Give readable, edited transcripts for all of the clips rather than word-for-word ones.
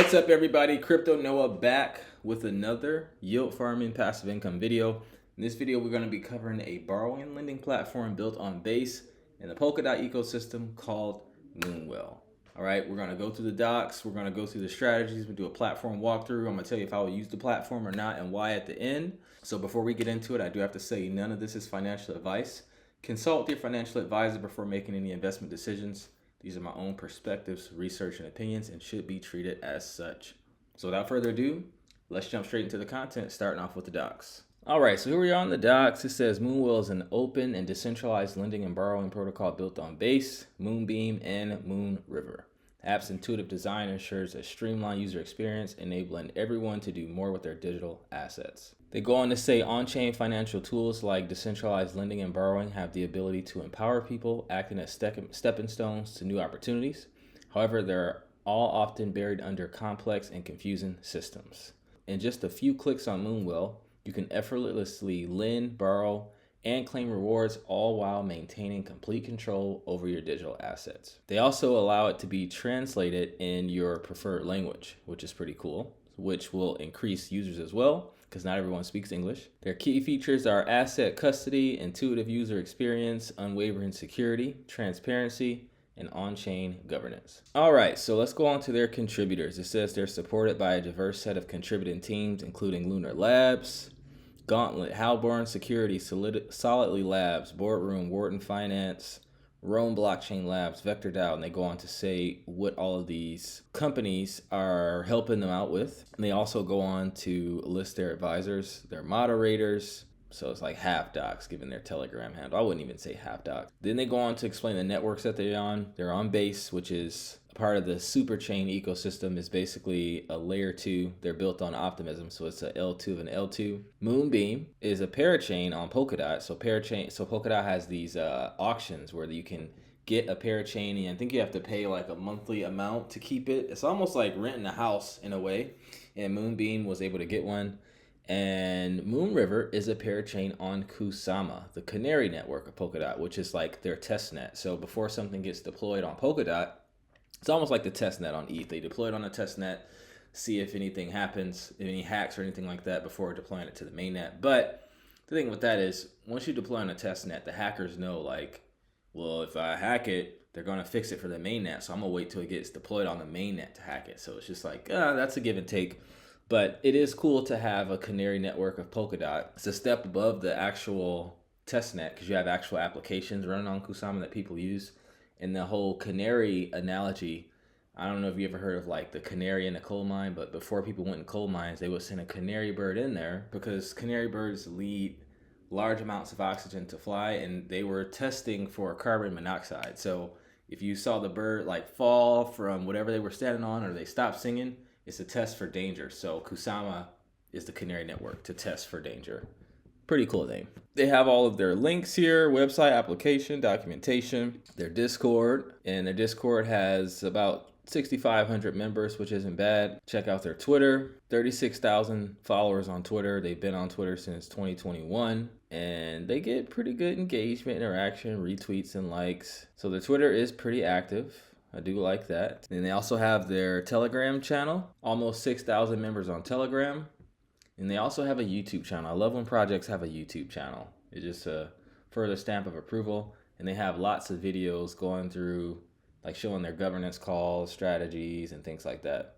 What's up, everybody? Crypto Noah back with another yield farming passive income video. In this video, we're going to be covering a borrowing and lending platform built on Base and the Polkadot ecosystem called Moonwell. All right, we're going to go through the docs. We're going to go through the strategies. We'll do a platform walkthrough. I'm going to tell you if I will use the platform or not and why at the end. So before we get into it, I do have to say none of this is financial advice. Consult your financial advisor before making any investment decisions. These are my own perspectives, research, and opinions, and should be treated as such. So without further ado, let's jump straight into the content, starting off with the docs. All right, so here we are on the docs. It says Moonwell is an open and decentralized lending and borrowing protocol built on Base, Moonbeam, and Moonriver. The app's intuitive design ensures a streamlined user experience, enabling everyone to do more with their digital assets. They go on to say on-chain financial tools like decentralized lending and borrowing have the ability to empower people, acting as stepping stones to new opportunities. However, they're all often buried under complex and confusing systems. In just a few clicks on Moonwell, you can effortlessly lend, borrow, and claim rewards, all while maintaining complete control over your digital assets. They also allow it to be translated in your preferred language, which is pretty cool, which will increase users as well, because not everyone speaks English. Their key features are asset custody, intuitive user experience, unwavering security, transparency, and on-chain governance. All right, so let's go on to their contributors. It says they're supported by a diverse set of contributing teams, including Lunar Labs, Gauntlet, Halborn Security, Solidly Labs, Boardroom, Wharton Finance, Rome Blockchain Labs, Vector DAO, and they go on to say what all of these companies are helping them out with. And they also go on to list their advisors, their moderators. So it's like half docs given their Telegram handle. I wouldn't even say half docs. Then they go on to explain the networks that they're on. They're on Base, which is part of the super chain ecosystem. Is basically a layer 2. They're built on optimism, so it's a L2 of an L2. Moonbeam is a parachain on Polkadot. So Polkadot has these auctions where you can get a parachain, and I think you have to pay like a monthly amount to keep it. It's almost like renting a house in a way. And Moonbeam was able to get one. And Moonriver is a parachain on Kusama, the canary network of Polkadot, which is like their test net. So before something gets deployed on Polkadot, it's almost like the test net on ETH. They deploy it on a test net, see if anything happens, any hacks or anything like that before deploying it to the mainnet. But the thing with that is, once you deploy on a test net, the hackers know like, well, if I hack it, they're going to fix it for the mainnet. So I'm going to wait till it gets deployed on the mainnet to hack it. So it's just like, that's a give and take. But it is cool to have a canary network of Polkadot. It's a step above the actual testnet because you have actual applications running on Kusama that people use. And the whole canary analogy, I don't know if you ever heard of like the canary in a coal mine, but before people went in coal mines, they would send a canary bird in there because canary birds need large amounts of oxygen to fly, and they were testing for carbon monoxide. So if you saw the bird like fall from whatever they were standing on or they stopped singing, it's a test for danger. So Kusama is the canary network to test for danger. Pretty cool name. They have all of their links here, website, application, documentation, their Discord. And their Discord has about 6,500 members, which isn't bad. Check out their Twitter, 36,000 followers on Twitter. They've been on Twitter since 2021. And they get pretty good engagement, interaction, retweets, and likes. So their Twitter is pretty active. I do like that. And they also have their Telegram channel, almost 6,000 members on Telegram. And they also have a YouTube channel. I love when projects have a YouTube channel. It's just a further stamp of approval. And they have lots of videos going through, like showing their governance calls, strategies, and things like that.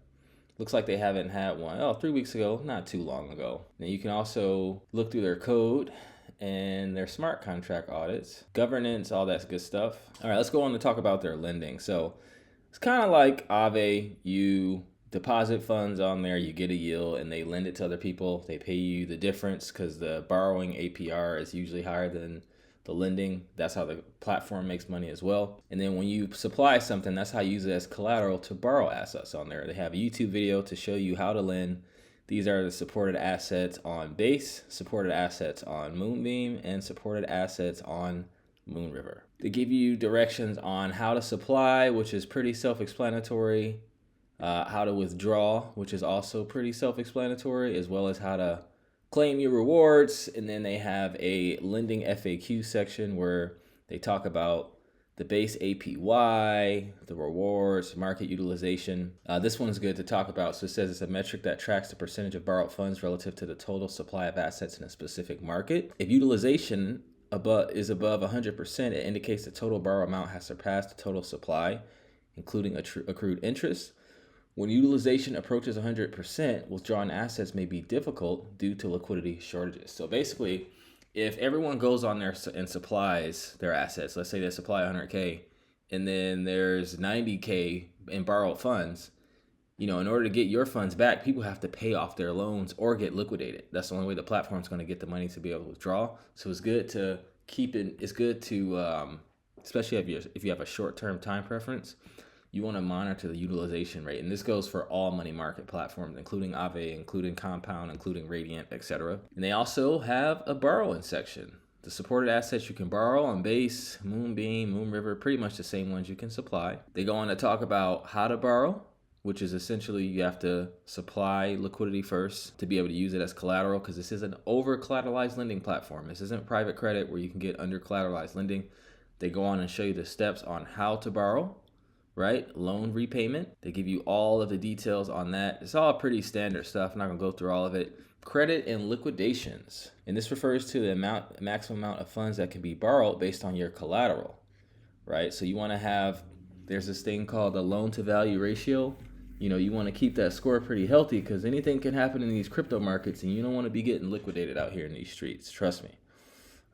Looks like they haven't had one, 3 weeks ago, not too long ago. Now you can also look through their code and their smart contract audits, governance, all that good stuff. All right, let's go on to talk about their lending. So it's kind of like Aave. You deposit funds on there, you get a yield, and they lend it to other people. They pay you the difference because the borrowing APR is usually higher than the lending. That's how the platform makes money as well. And then when you supply something, that's how you use it as collateral to borrow assets on there. They have a YouTube video to show you how to lend. These are the supported assets on Base, supported assets on Moonbeam, and supported assets on Moonriver. They give you directions on how to supply, which is pretty self-explanatory, how to withdraw, which is also pretty self-explanatory, as well as how to claim your rewards. And then they have a lending FAQ section where they talk about the base APY, the rewards, market utilization. This one's good to talk about. So it says it's a metric that tracks the percentage of borrowed funds relative to the total supply of assets in a specific market. If utilization is above 100%, it indicates the total borrow amount has surpassed the total supply, including accrued interest. When utilization approaches 100%, withdrawing assets may be difficult due to liquidity shortages. So basically, if everyone goes on there and supplies their assets, let's say they supply 100K and then there's 90K in borrowed funds, in order to get your funds back, people have to pay off their loans or get liquidated. That's the only way the platform's going to get the money to be able to withdraw. So it's good to keep it. It's good to, especially if you have a short-term time preference, you want to monitor the utilization rate. And this goes for all money market platforms, including Aave, including Compound, including Radiant, etc. And they also have a borrowing section. The supported assets you can borrow on Base, Moonbeam, Moonriver, pretty much the same ones you can supply. They go on to talk about how to borrow, which is essentially you have to supply liquidity first to be able to use it as collateral, because this is an over-collateralized lending platform. This isn't private credit where you can get under-collateralized lending. They go on and show you the steps on how to borrow, right? Loan repayment. They give you all of the details on that. It's all pretty standard stuff. I'm not gonna go through all of it. Credit and liquidations. And this refers to the maximum amount of funds that can be borrowed based on your collateral, right? So you wanna have, there's this thing called the loan to value ratio. You wanna keep that score pretty healthy because anything can happen in these crypto markets and you don't wanna be getting liquidated out here in these streets, trust me.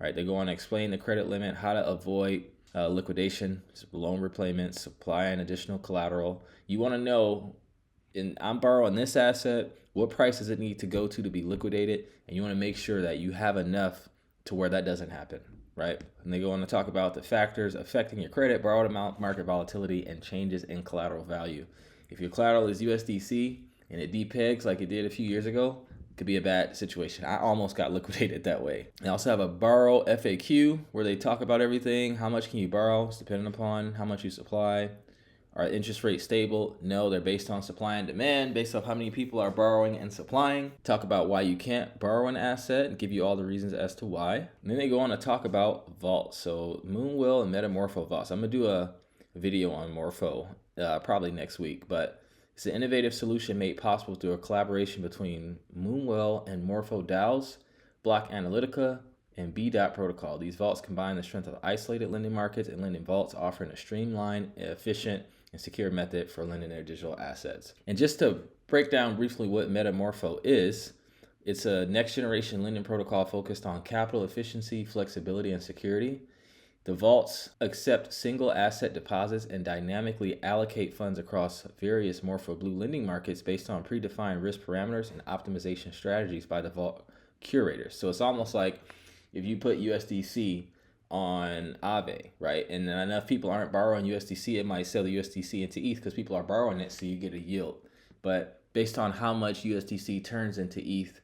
All right, they go on to explain the credit limit, how to avoid liquidation, loan repayment, supplying additional collateral. You want to know, I'm borrowing this asset, what price does it need to go to be liquidated? And you want to make sure that you have enough to where that doesn't happen, right? And they go on to talk about the factors affecting your credit, borrowed amount, market volatility, and changes in collateral value. If your collateral is USDC and it depegs like it did a few years ago, could be a bad situation. I almost got liquidated that way. They also have a borrow FAQ where they talk about everything. How much can you borrow? It's dependent upon how much you supply. Are interest rates stable? No, they're based on supply and demand, based off how many people are borrowing and supplying. Talk about why you can't borrow an asset and give you all the reasons as to why. And then they go on to talk about vaults. So Moonwell and Metamorpho vaults. I'm gonna do a video on Morpho probably next week, but it's an innovative solution made possible through a collaboration between Moonwell and Morpho DAOs, Block Analytica, and B-Dot Protocol. These vaults combine the strength of isolated lending markets and lending vaults, offering a streamlined, efficient, and secure method for lending their digital assets. And just to break down briefly what Metamorpho is, it's a next-generation lending protocol focused on capital efficiency, flexibility, and security. The vaults accept single asset deposits and dynamically allocate funds across various Morpho Blue lending markets based on predefined risk parameters and optimization strategies by the vault curators. So it's almost like if you put USDC on Aave, right? And then enough people aren't borrowing USDC, it might sell the USDC into ETH because people are borrowing it, so you get a yield. But based on how much USDC turns into ETH,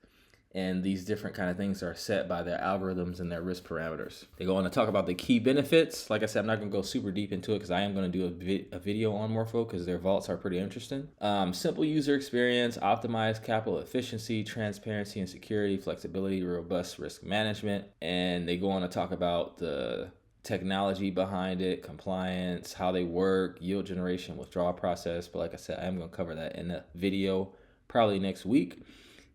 and these different kind of things are set by their algorithms and their risk parameters. They go on to talk about the key benefits. Like I said, I'm not going to go super deep into it because I am going to do a video on Morpho because their vaults are pretty interesting. Simple user experience, optimized capital efficiency, transparency and security, flexibility, robust risk management. And they go on to talk about the technology behind it, compliance, how they work, yield generation, withdrawal process. But like I said, I am going to cover that in a video probably next week.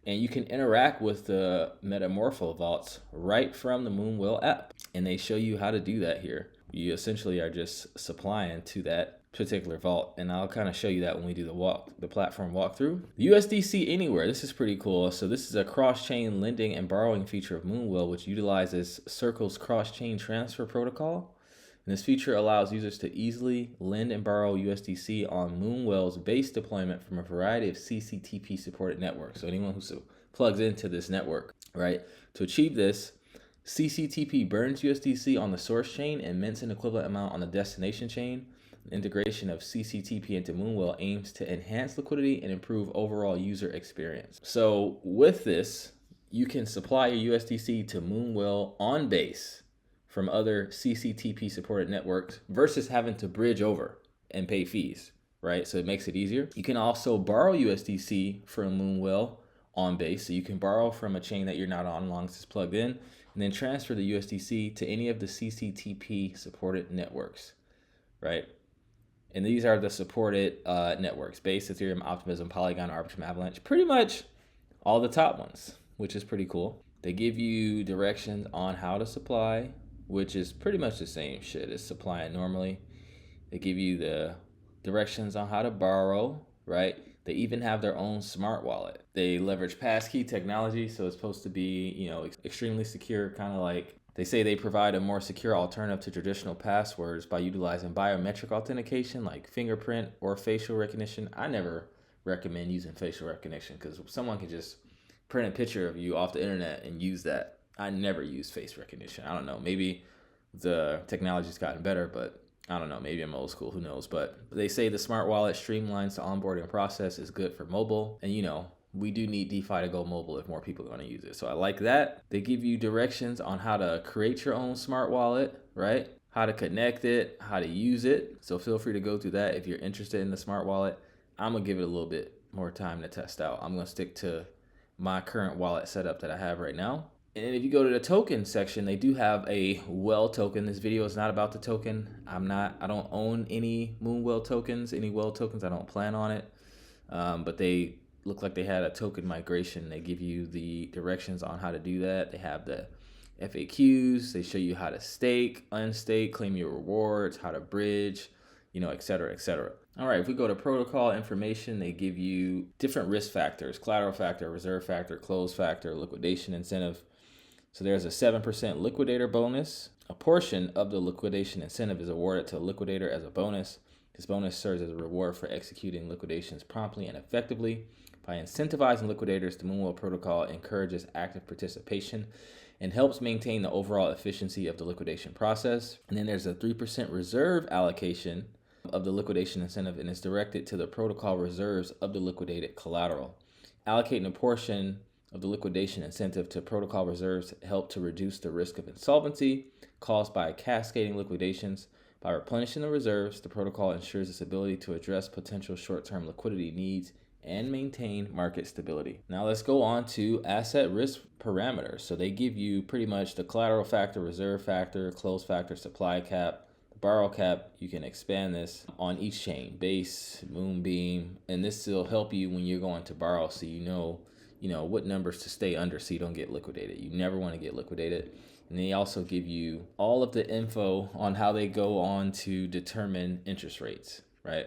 And you can interact with the Metamorpho vaults right from the Moonwell app. And they show you how to do that here. You essentially are just supplying to that particular vault. And I'll kind of show you that when we do the platform walkthrough. USDC Anywhere, this is pretty cool. So this is a cross-chain lending and borrowing feature of Moonwell, which utilizes Circle's cross-chain transfer protocol. And this feature allows users to easily lend and borrow USDC on Moonwell's base deployment from a variety of CCTP supported networks. So anyone who plugs into this network, right? To achieve this, CCTP burns USDC on the source chain and mints an equivalent amount on the destination chain. The integration of CCTP into Moonwell aims to enhance liquidity and improve overall user experience. So with this, you can supply your USDC to Moonwell on base from other CCTP supported networks versus having to bridge over and pay fees, right? So it makes it easier. You can also borrow USDC from Moonwell on base. So you can borrow from a chain that you're not on as long as it's plugged in, and then transfer the USDC to any of the CCTP supported networks. right? And these are the supported networks: Base, Ethereum, Optimism, Polygon, Arbitrum, Avalanche. Pretty much all the top ones, which is pretty cool. They give you directions on how to supply, which is pretty much the same shit as supplying normally. They give you the directions on how to borrow, right? They even have their own smart wallet. They leverage passkey technology, so it's supposed to be, extremely secure, kind of like they say they provide a more secure alternative to traditional passwords by utilizing biometric authentication like fingerprint or facial recognition. I never recommend using facial recognition because someone can just print a picture of you off the internet and use that. I never use face recognition. I don't know. Maybe the technology's gotten better, but I don't know. Maybe I'm old school. Who knows? But they say the smart wallet streamlines the onboarding process, is good for mobile. And we do need DeFi to go mobile if more people are going to use it. So I like that. They give you directions on how to create your own smart wallet, right? How to connect it, how to use it. So feel free to go through that if you're interested in the smart wallet. I'm going to give it a little bit more time to test out. I'm going to stick to my current wallet setup that I have right now. And if you go to the token section, they do have a well token. This video is not about the token. I don't own any Moonwell tokens, any well tokens. I don't plan on it. But they look like they had a token migration. They give you the directions on how to do that. They have the FAQs. They show you how to stake, unstake, claim your rewards, how to bridge, et cetera, et cetera. All right, if we go to protocol information, they give you different risk factors: collateral factor, reserve factor, close factor, liquidation incentive. So there's a 7% liquidator bonus. A portion of the liquidation incentive is awarded to a liquidator as a bonus. This bonus serves as a reward for executing liquidations promptly and effectively. By incentivizing liquidators, the Moonwell protocol encourages active participation and helps maintain the overall efficiency of the liquidation process. And then there's a 3% reserve allocation of the liquidation incentive, and is directed to the protocol reserves of the liquidated collateral. Allocating a portion of the liquidation incentive to protocol reserves help to reduce the risk of insolvency caused by cascading liquidations. By replenishing the reserves, the protocol ensures its ability to address potential short-term liquidity needs and maintain market stability. Now let's go on to asset risk parameters. So they give you pretty much the collateral factor, reserve factor, close factor, supply cap, borrow cap. You can expand this on each chain: Base, Moonbeam, and this will help you when you're going to borrow, so you know what numbers to stay under so you don't get liquidated. You never want to get liquidated. And they also give you all of the info on how they go on to determine interest rates, right?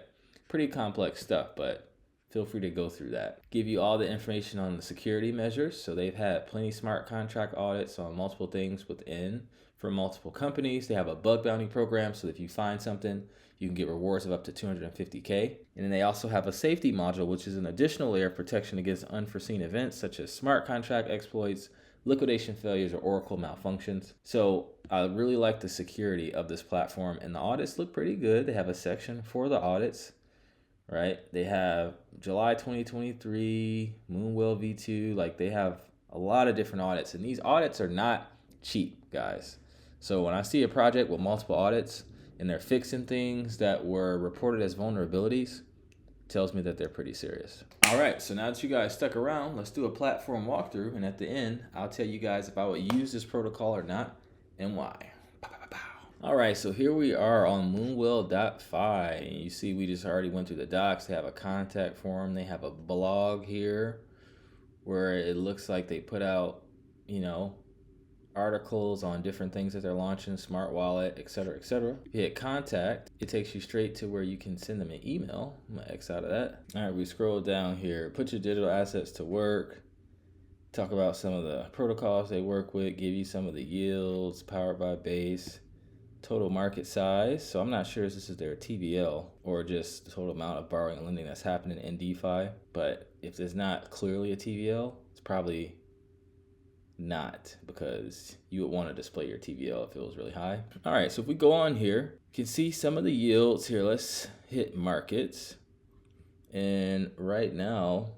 Pretty complex stuff, but feel free to go through that. Give you all the information on the security measures. So they've had plenty smart contract audits on multiple things within for multiple companies. They have a bug bounty program, so if you find something, you can get rewards of up to 250K. And then they also have a safety module, which is an additional layer of protection against unforeseen events such as smart contract exploits, liquidation failures, or Oracle malfunctions. So I really like the security of this platform, and the audits look pretty good. They have a section for the audits, right? They have July 2023, Moonwell V2. Like, they have a lot of different audits, and these audits are not cheap, guys. So when I see a project with multiple audits and they're fixing things that were reported as vulnerabilities, it tells me that they're pretty serious. All right, so now that you guys stuck around, let's do a platform walkthrough. And at the end, I'll tell you guys if I would use this protocol or not and why. All right, so here we are on moonwell.fi. You see we just already went through the docs. They have a contact form. They have a blog here where it looks like they put out, articles on different things that they're launching, smart wallet, etc., etc. If you hit contact, it takes you straight to where you can send them an email. I'm gonna X out of that. All right, we scroll down here. Put your digital assets to work. Talk about some of the protocols they work with. Give you some of the yields. Powered by Base. Total market size. So I'm not sure if this is their TVL or just the total amount of borrowing and lending that's happening in DeFi. But if there's not clearly a TVL, it's probably not, because you would want to display your TVL if it was really high. All right, so if we go on here, you can see some of the yields here. Let's hit markets. And right now,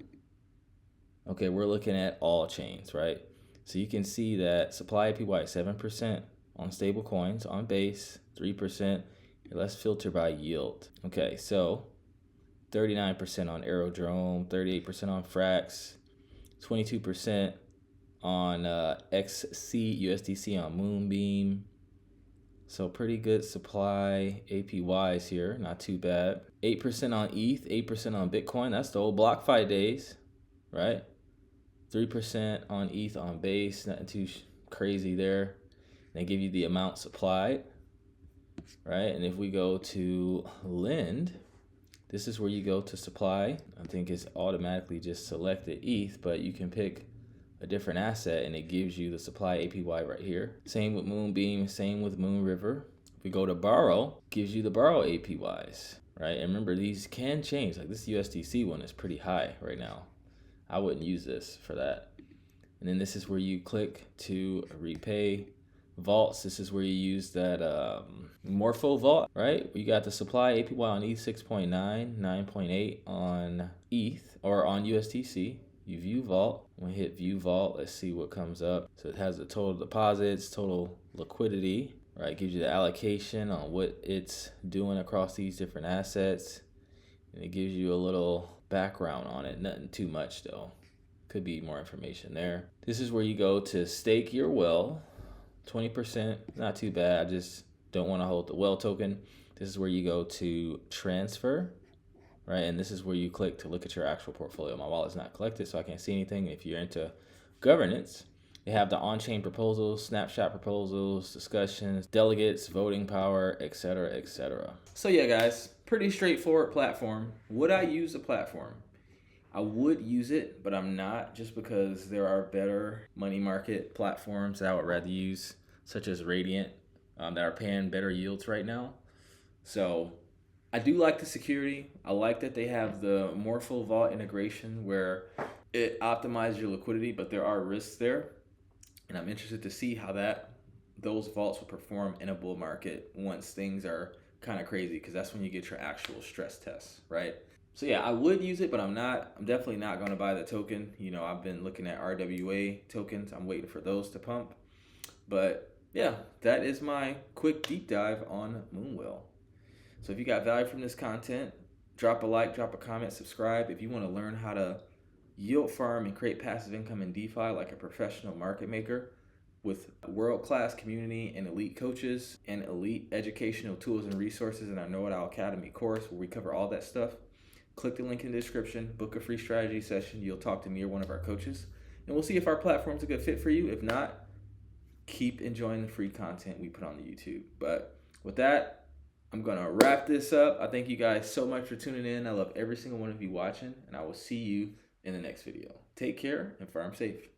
okay, we're looking at all chains, right? So you can see that supply APY 7% on stable coins, on Base 3%. Let's filter by yield. Okay, so 39% on Aerodrome, 38% on Frax, 22% on XC USDC on Moonbeam, So pretty good supply APYs here, not too bad. 8% on ETH, 8% on Bitcoin. That's the old BlockFi days, right? 3% on ETH on base, nothing too crazy there. They give you the amount supplied, right? And if we go to lend, this is where you go to supply. I think it's automatically just selected ETH, but you can pick a different asset and it gives you the supply APY right here. Same with Moonbeam, same with Moonriver. If we go to borrow, gives you the borrow APYs, right? And remember, these can change. Like this USDC one is pretty high right now. I wouldn't use this for that. And then this is where you click to repay vaults. This is where you use that Morpho vault, right? You got the supply APY on ETH 6.9, 9.8 on ETH or on USDC. You view vault. When we hit view vault, let's see what comes up. So it has the total deposits, total liquidity, right? It gives you the allocation on what it's doing across these different assets. And it gives you a little background on it. Nothing too much though. Could be more information there. This is where you go to stake your well. 20%, not too bad. I just don't want to hold the well token. This is where you go to transfer, right? And this is where you click to look at your actual portfolio. My wallet's not collected, so I can't see anything. If you're into governance, they have the on-chain proposals, snapshot proposals, discussions, delegates, voting power, etc., etc. So yeah, guys, pretty straightforward platform. Would I use the platform? I would use it, but I'm not, just because there are better money market platforms that I would rather use, such as Radiant, that are paying better yields right now. So I do like the security. I like that they have the Morpho vault integration where it optimizes your liquidity, but there are risks there. And I'm interested to see how those vaults will perform in a bull market once things are kind of crazy, because that's when you get your actual stress tests, right? So yeah, I would use it, but I'm definitely not going to buy the token. You know, I've been looking at RWA tokens. I'm waiting for those to pump. But yeah, that is my quick deep dive on Moonwell. So if you got value from this content, drop a like, drop a comment, subscribe. If you want to learn how to yield farm and create passive income in DeFi like a professional market maker with world-class community and elite coaches and elite educational tools and resources in our Know It All Academy course where we cover all that stuff, click the link in the description, book a free strategy session. You'll talk to me or one of our coaches, and we'll see if our platform's a good fit for you. If not, keep enjoying the free content we put on the YouTube. But with that, I'm going to wrap this up. I thank you guys so much for tuning in. I love every single one of you watching, and I will see you in the next video. Take care and farm safe.